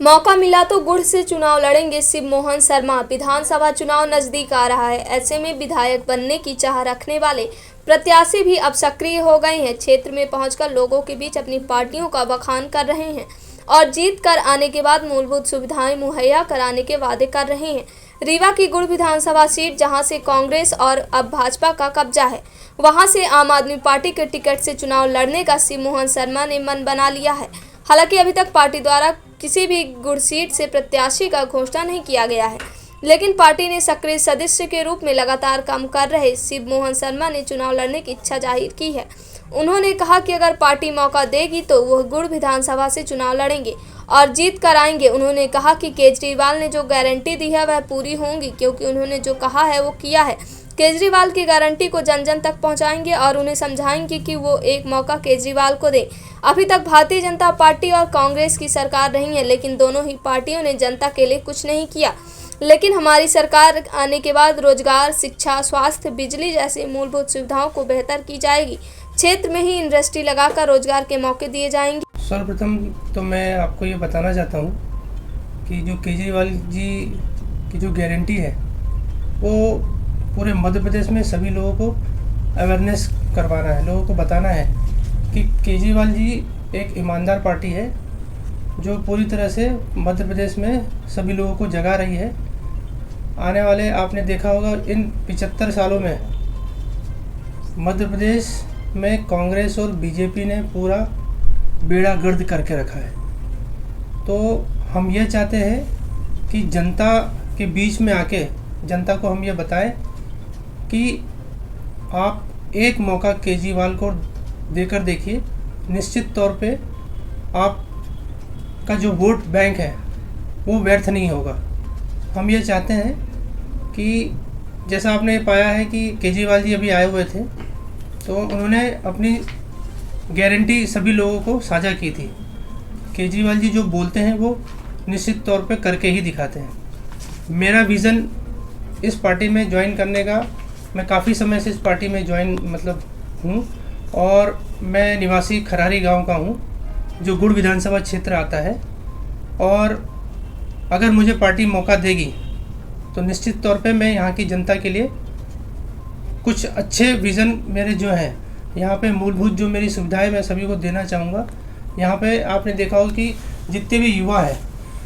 मौका मिला तो गुड़ से चुनाव लड़ेंगे शिव मोहन शर्मा। विधानसभा चुनाव नजदीक आ रहा है, ऐसे में विधायक बनने की चाह रखने वाले प्रत्याशी भी अब सक्रिय हो गए हैं। क्षेत्र में पहुंचकर लोगों के बीच अपनी पार्टियों का बखान कर रहे हैं और जीत कर आने के बाद मूलभूत सुविधाएं मुहैया कराने के वादे कर रहे हैं। रीवा की गुड़ विधानसभा सीट, जहां से कांग्रेस और अब भाजपा का कब्जा है, वहां से आम आदमी पार्टी के टिकट से चुनाव लड़ने का शिव मोहन शर्मा ने मन बना लिया है। हालांकि अभी तक पार्टी द्वारा किसी भी गुड़ सीट से प्रत्याशी का घोषणा नहीं किया गया है, लेकिन पार्टी ने सक्रिय सदस्य के रूप में लगातार काम कर रहे शिव मोहन शर्मा ने चुनाव लड़ने की इच्छा जाहिर की है। उन्होंने कहा कि अगर पार्टी मौका देगी तो वह गुड़ विधानसभा से चुनाव लड़ेंगे और जीत कर आएंगे। उन्होंने कहा कि केजरीवाल ने जो गारंटी दी है वह पूरी होंगी, क्योंकि उन्होंने जो कहा है वो किया है। केजरीवाल की गारंटी को जन जन तक पहुंचाएंगे और उन्हें समझाएंगे कि वो एक मौका केजरीवाल को दें। अभी तक भारतीय जनता पार्टी और कांग्रेस की सरकार रही है, लेकिन दोनों ही पार्टियों ने जनता के लिए कुछ नहीं किया। लेकिन हमारी सरकार आने के बाद रोजगार, शिक्षा, स्वास्थ्य, बिजली जैसी मूलभूत सुविधाओं को बेहतर की जाएगी। क्षेत्र में ही इंडस्ट्री लगाकर रोजगार के मौके दिए जाएंगे। सर्वप्रथम तो मैं आपको ये बताना चाहता हूँ कि जो केजरीवाल जी की जो गारंटी है वो पूरे मध्य प्रदेश में सभी लोगों को अवेयरनेस करवाना है, लोगों को बताना है कि केजरीवाल जी एक ईमानदार पार्टी है जो पूरी तरह से मध्य प्रदेश में सभी लोगों को जगा रही है। आने वाले आपने देखा होगा इन 75 सालों में मध्य प्रदेश में कांग्रेस और बीजेपी ने पूरा बेड़ा गर्द करके रखा है। तो हम ये चाहते हैं कि जनता के बीच में आके जनता को हम ये बताएं कि आप एक मौका केजरीवाल को देकर देखिए, निश्चित तौर पे आपका जो वोट बैंक है वो व्यर्थ नहीं होगा। हम ये चाहते हैं कि जैसा आपने पाया है कि केजरीवाल जी अभी आए हुए थे तो उन्होंने अपनी गारंटी सभी लोगों को साझा की थी। केजरीवाल जी जो बोलते हैं वो निश्चित तौर पे करके ही दिखाते हैं। मेरा विज़न इस पार्टी में ज्वाइन करने का, मैं काफ़ी समय से इस पार्टी में ज्वाइन हूँ और मैं निवासी खरारी गांव का हूँ जो गुड़ विधानसभा क्षेत्र आता है। और अगर मुझे पार्टी मौका देगी तो निश्चित तौर पे मैं यहाँ की जनता के लिए कुछ अच्छे विज़न मेरे जो हैं, यहाँ पे मूलभूत जो मेरी सुविधाएं मैं सभी को देना चाहूँगा। यहाँ पे आपने देखा हो कि जितने भी युवा हैं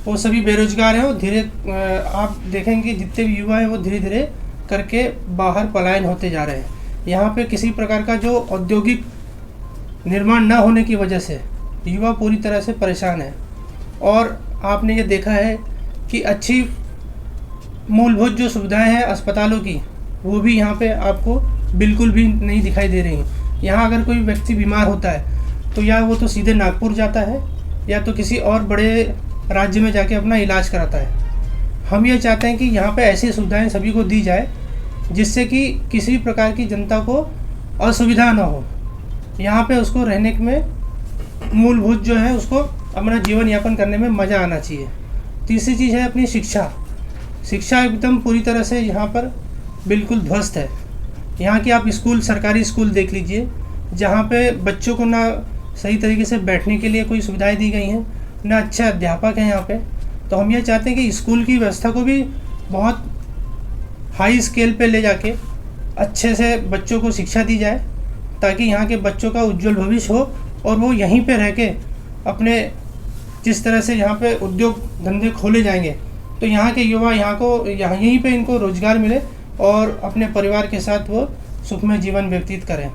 वो सभी बेरोजगार हैं और आप देखेंगे जितने भी युवा हैं वो धीरे धीरे करके बाहर पलायन होते जा रहे हैं। यहाँ पे किसी प्रकार का जो औद्योगिक निर्माण न होने की वजह से युवा पूरी तरह से परेशान है। और आपने ये देखा है कि अच्छी मूलभूत जो सुविधाएं हैं अस्पतालों की, वो भी यहाँ पे आपको बिल्कुल भी नहीं दिखाई दे रही हैं। यहाँ अगर कोई व्यक्ति बीमार होता है तो या वो तो सीधे नागपुर जाता है या तो किसी और बड़े राज्य में जाके अपना इलाज कराता है। हम ये चाहते हैं कि यहाँ पे ऐसी सुविधाएं सभी को दी जाए जिससे कि किसी भी प्रकार की जनता को असुविधा ना हो। यहाँ पे उसको रहने में मूलभूत जो है उसको अपना जीवन यापन करने में मज़ा आना चाहिए। तीसरी चीज़ है अपनी शिक्षा। शिक्षा एकदम पूरी तरह से यहाँ पर बिल्कुल ध्वस्त है। यहाँ की आप स्कूल, सरकारी स्कूल देख लीजिए, जहाँ पे बच्चों को ना सही तरीके से बैठने के लिए कोई सुविधाएं दी गई हैं, ना अच्छे अध्यापक हैं यहाँ पे। तो हम ये चाहते हैं कि स्कूल की व्यवस्था को भी बहुत हाई स्केल पे ले जाके अच्छे से बच्चों को शिक्षा दी जाए, ताकि यहाँ के बच्चों का उज्जवल भविष्य हो और वो यहीं पे रह के अपने जिस तरह से यहाँ पे उद्योग धंधे खोले जाएंगे तो यहाँ के युवा यहीं पे इनको रोजगार मिले और अपने परिवार के साथ वो सुखमय जीवन व्यतीत करें।